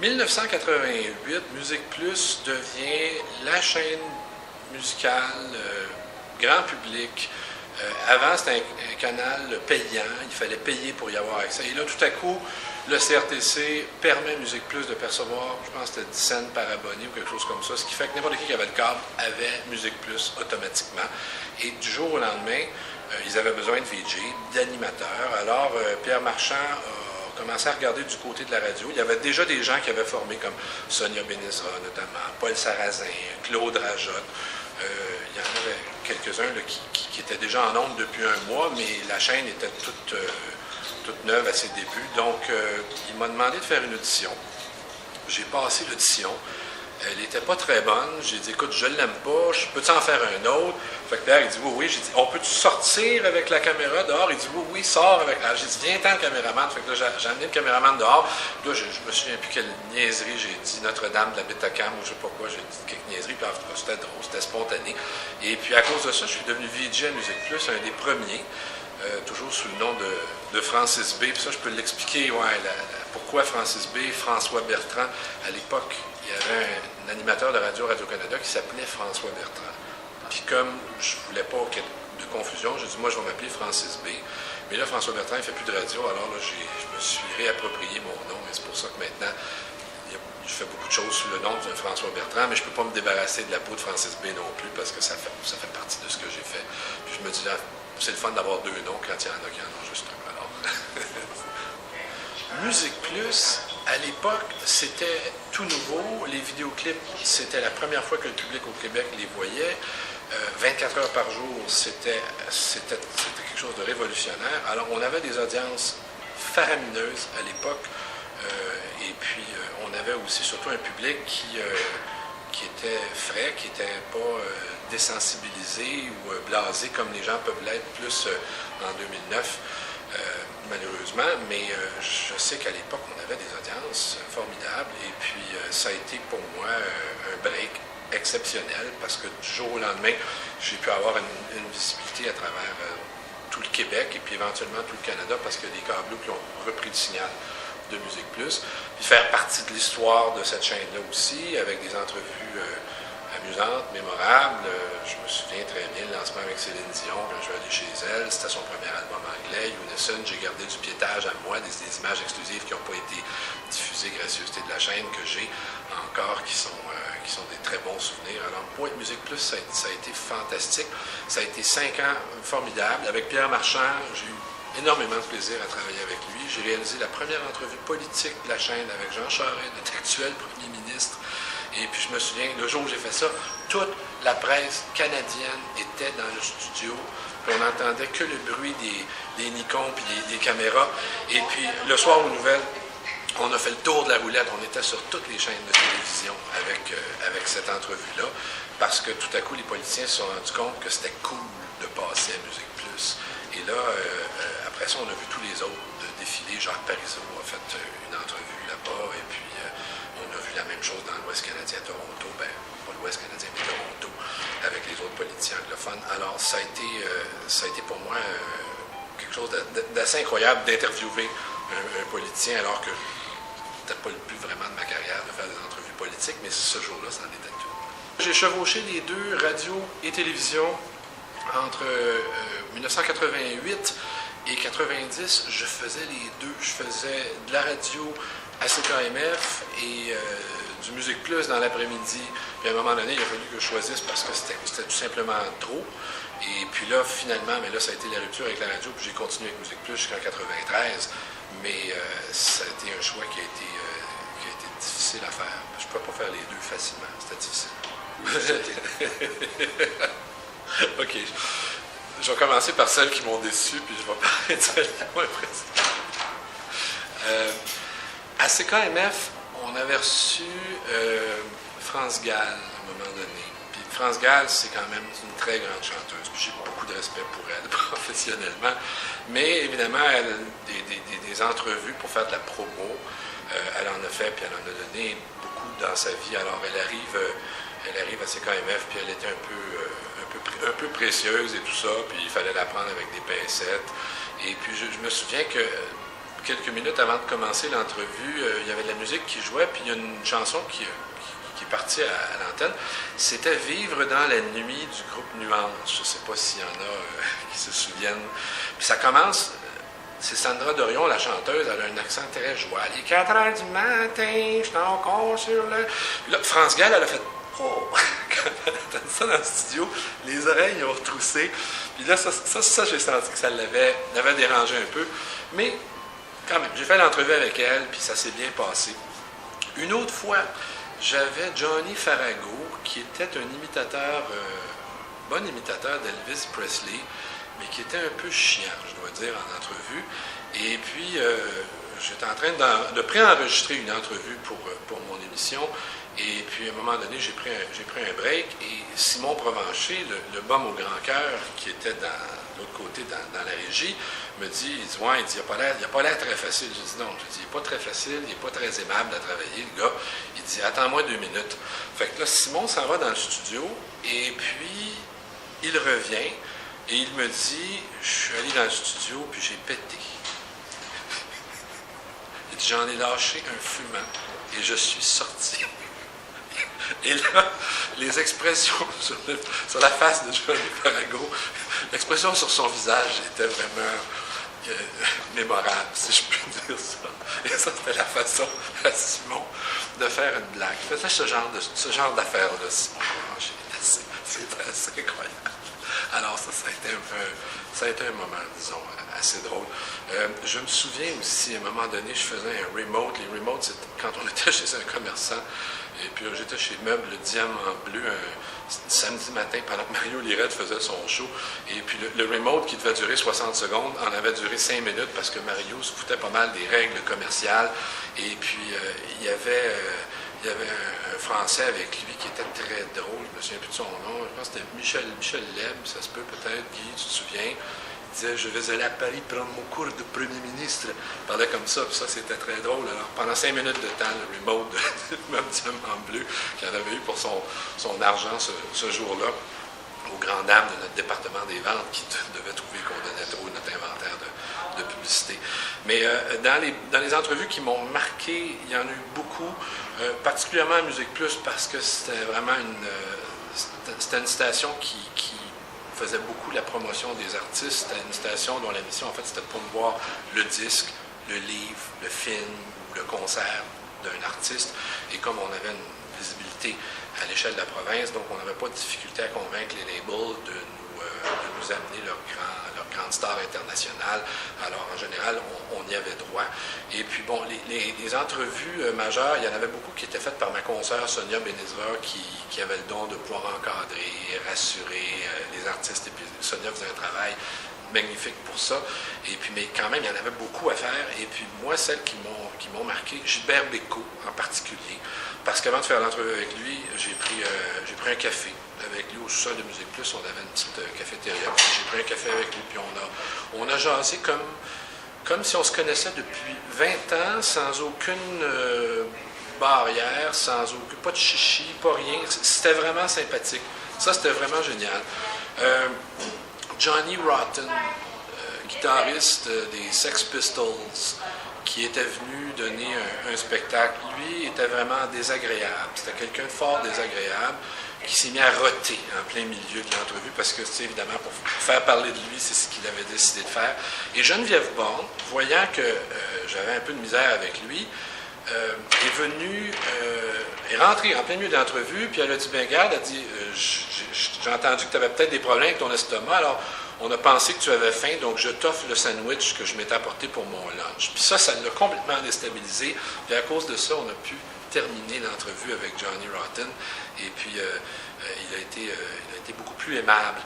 1988, Musique Plus devient la chaîne musicale grand public. Avant, c'était un canal payant, il fallait payer pour y avoir accès. Et là, tout à coup, le CRTC permet Musique Plus de percevoir, je pense que c'était 10 cents par abonné ou quelque chose comme ça, ce qui fait que n'importe qui avait le câble avait Musique Plus automatiquement. Et du jour au lendemain, ils avaient besoin de VJ, d'animateurs. Alors, Pierre Marchand a commencé à regarder du côté de la radio. Il y avait déjà des gens qui avaient formé, comme Sonia Benezra notamment, Paul Sarrazin, Claude Rajotte. Il y en avait quelques-uns qui étaient déjà en ondes depuis un mois, mais la chaîne était toute neuve à ses débuts. Donc, il m'a demandé de faire une audition. J'ai passé l'audition. Elle n'était pas très bonne. J'ai dit, écoute, je ne l'aime pas, je peux-tu en faire un autre? Fait que Pierre, il dit, oui, oui. J'ai dit, on peut-tu sortir avec la caméra dehors? Il dit, oui, oui, sors avec la... J'ai dit, viens-t'en le caméraman. Fait que là, j'ai amené le caméraman dehors. Là, je me souviens plus quelle niaiserie j'ai dit, Notre-Dame de la Betacam, ou je sais pas quoi, j'ai dit quelques niaiseries, puis c'était drôle, c'était spontané. Et puis, à cause de ça, je suis devenu VJ à Musique Plus, un des premiers. Toujours sous le nom de Francis B. Puis ça, je peux l'expliquer, pourquoi Francis B. François Bertrand. À l'époque, il y avait un animateur de Radio-Canada qui s'appelait François Bertrand. Puis comme je ne voulais pas qu'il y ait de confusion, j'ai dit, moi, je vais m'appeler Francis B. Mais là, François Bertrand, il ne fait plus de radio, alors là, je me suis réapproprié mon nom, et c'est pour ça que maintenant, je fais beaucoup de choses sous le nom de François Bertrand, mais je ne peux pas me débarrasser de la peau de Francis B. non plus, parce que ça fait partie de ce que j'ai fait. Puis je me dis, là, c'est le fun d'avoir deux noms quand il y en a qui en ont juste un. Alors. Musique Plus, à l'époque, c'était tout nouveau. Les vidéoclips, c'était la première fois que le public au Québec les voyait. 24 heures par jour, c'était quelque chose de révolutionnaire. Alors, on avait des audiences faramineuses à l'époque. Et puis, on avait aussi surtout un public qui était frais, qui n'était pas désensibilisé ou blasé comme les gens peuvent l'être plus en 2009, malheureusement. Mais je sais qu'à l'époque, on avait des audiences formidables. Et puis, ça a été pour moi un break exceptionnel parce que du jour au lendemain, j'ai pu avoir une visibilité à travers tout le Québec et puis éventuellement tout le Canada parce qu'il y a des câbleaux qui ont repris le signal de Musique Plus, puis faire partie de l'histoire de cette chaîne-là aussi, avec des entrevues amusantes, mémorables. Je me souviens très bien le lancement avec Céline Dion, quand je suis allé chez elle, c'était son premier album anglais, Unison, j'ai gardé du piétage à moi, des images exclusives qui n'ont pas été diffusées, gracieuseté de la chaîne, que j'ai encore, qui sont des très bons souvenirs. Alors, pour être Musique Plus, ça a été fantastique. Ça a été 5 ans formidables. Avec Pierre Marchand, j'ai eu énormément de plaisir à travailler avec lui. J'ai réalisé la première entrevue politique de la chaîne avec Jean Charest, notre actuel premier ministre. Et puis je me souviens, le jour où j'ai fait ça, toute la presse canadienne était dans le studio. Puis on n'entendait que le bruit des Nikon et des caméras. Et puis le soir aux nouvelles, on a fait le tour de la roulette. On était sur toutes les chaînes de télévision avec cette entrevue-là. Parce que tout à coup, les politiciens se sont rendus compte que c'était cool de passer à Musique Plus. Et là, après ça, on a vu tous les autres défiler. Jacques Parizeau a fait une entrevue là-bas. Et puis, on a vu la même chose dans l'Ouest canadien à Toronto. Ben, pas l'Ouest canadien, mais Toronto, avec les autres politiciens anglophones. Alors, ça a été pour moi quelque chose d'assez incroyable d'interviewer un politicien, alors que c'était pas le but vraiment de ma carrière de faire des entrevues politiques, mais ce jour-là, ça en était tout. J'ai chevauché les deux, radio et télévision, entre 1988 et 90, je faisais les deux. Je faisais de la radio à CKMF et du Musique Plus dans l'après-midi. Puis à un moment donné, il a fallu que je choisisse parce que c'était tout simplement trop. Et puis là, finalement, mais là, ça a été la rupture avec la radio, puis j'ai continué avec Musique Plus jusqu'en 93. Mais ça a été un choix qui a été difficile à faire. Je ne pouvais pas faire les deux facilement. C'était difficile. OK. Je vais commencer par celles qui m'ont déçu, puis je vais parler de celles qui m'ont impressionné. À CKMF, on avait reçu France Gall à un moment donné. Puis France Gall, c'est quand même une très grande chanteuse. Puis j'ai beaucoup de respect pour elle professionnellement. Mais évidemment, elle a des entrevues pour faire de la promo. Elle en a fait, puis elle en a donné beaucoup dans sa vie. Alors elle arrive à CKMF, puis elle était un peu précieuse et tout ça, puis il fallait la prendre avec des pincettes. Et puis je me souviens que quelques minutes avant de commencer l'entrevue, il y avait de la musique qui jouait, puis il y a une chanson qui est partie à l'antenne. C'était Vivre dans la nuit du groupe Nuance. Je ne sais pas s'il y en a qui se souviennent. Puis ça commence, c'est Sandra Dorion, la chanteuse, elle a un accent très joyeux. Il est 4 heures du matin, je suis encore sur le... Puis là, France Gall, elle a fait « Oh! » Quand elle a entendu ça dans le studio, les oreilles ont retroussé. Puis là, ça j'ai senti que ça l'avait dérangé un peu. Mais quand même, j'ai fait l'entrevue avec elle, puis ça s'est bien passé. Une autre fois, j'avais Johnny Farago, qui était un imitateur, bon imitateur d'Elvis Presley, mais qui était un peu chiant, je dois dire, en entrevue. Et puis, j'étais en train de préenregistrer une entrevue pour mon émission. Et puis, à un moment donné, j'ai pris un break. Et Simon Provencher, le bum au grand cœur, qui était de l'autre côté, dans la régie, me dit, ouais, il dit, il n'a pas l'air très facile. J'ai dit, non, il n'est pas très facile, il n'est pas très aimable à travailler, le gars. Il dit, attends-moi 2 minutes. Fait que là, Simon s'en va dans le studio, et puis, il revient, et il me dit, je suis allé dans le studio, puis j'ai pété. Il dit, j'en ai lâché un fumant, et je suis sorti. Et là, les expressions sur la face de Johnny Farago, l'expression sur son visage était vraiment mémorable, si je puis dire ça. Et ça, c'était la façon à Simon de faire une blague. Il faisait ce genre d'affaires-là, Simon Provencher. C'était assez incroyable. Alors ça a été un moment, disons, assez drôle. Je me souviens aussi, à un moment donné, je faisais un remote. Les remotes, c'était quand on était chez un commerçant. Et puis j'étais chez Meubles Diamant Bleu un samedi matin pendant que Mario Lirette faisait son show. Et puis le remote qui devait durer 60 secondes en avait duré 5 minutes parce que Mario se foutait pas mal des règles commerciales. Et puis il y avait un Français avec lui qui était très drôle, je me souviens plus de son nom, je pense que c'était Michel Leb, ça se peut peut-être, Guy, tu te souviens? Il disait, je vais aller à Paris prendre mon cours de premier ministre. Il parlait comme ça, puis ça c'était très drôle. Alors pendant 5 minutes de temps, le remote de Meubles Diamant Bleu, qu'il avait eu pour son argent ce jour-là, aux grandes dames de notre département des ventes qui devait trouver qu'on donnait trop notre inventaire de publicité. Mais dans les entrevues qui m'ont marqué, il y en a eu beaucoup, particulièrement à Musique Plus, parce que c'était vraiment une station qui faisait beaucoup la promotion des artistes. C'était une station dont la mission, en fait, c'était de promouvoir le disque, le livre, le film ou le concert d'un artiste. Et comme on avait une visibilité à l'échelle de la province, donc on n'avait pas de difficulté à convaincre les labels de nous amener leurs grandes stars internationales. Alors, en général, on y avait droit. Et puis, bon, les entrevues majeures, il y en avait beaucoup qui étaient faites par ma consoeur Sonia Benezra, qui avait le don de pouvoir encadrer, rassurer les artistes. Et puis, Sonia faisait un travail magnifique pour ça. Et puis, mais quand même, il y en avait beaucoup à faire. Et puis, moi, celles qui m'ont marqué, Gilbert Bécaud en particulier, parce qu'avant de faire l'entrevue avec lui, j'ai pris un café avec lui au sous-sol de Musique Plus. On avait une petite cafétéria. J'ai pris un café avec lui, puis on a jasé comme si on se connaissait depuis 20 ans, sans aucune barrière, pas de chichi, pas rien. C'était vraiment sympathique. Ça, c'était vraiment génial. Johnny Rotten, guitariste des Sex Pistols, qui était venu donner un spectacle, lui était vraiment désagréable. C'était quelqu'un de fort désagréable qui s'est mis à roter en plein milieu de l'entrevue parce que, évidemment, pour faire parler de lui, c'est ce qu'il avait décidé de faire. Et Geneviève Borne, voyant que j'avais un peu de misère avec lui, est rentrée en plein milieu de l'entrevue, puis elle a dit, ben garde, elle a dit, j'ai entendu que tu avais peut-être des problèmes avec ton estomac, alors on a pensé que tu avais faim, donc je t'offre le sandwich que je m'étais apporté pour mon lunch. Puis ça l'a complètement déstabilisé, puis à cause de ça, on a pu terminer l'entrevue avec Johnny Rotten, et puis il a été beaucoup plus aimable.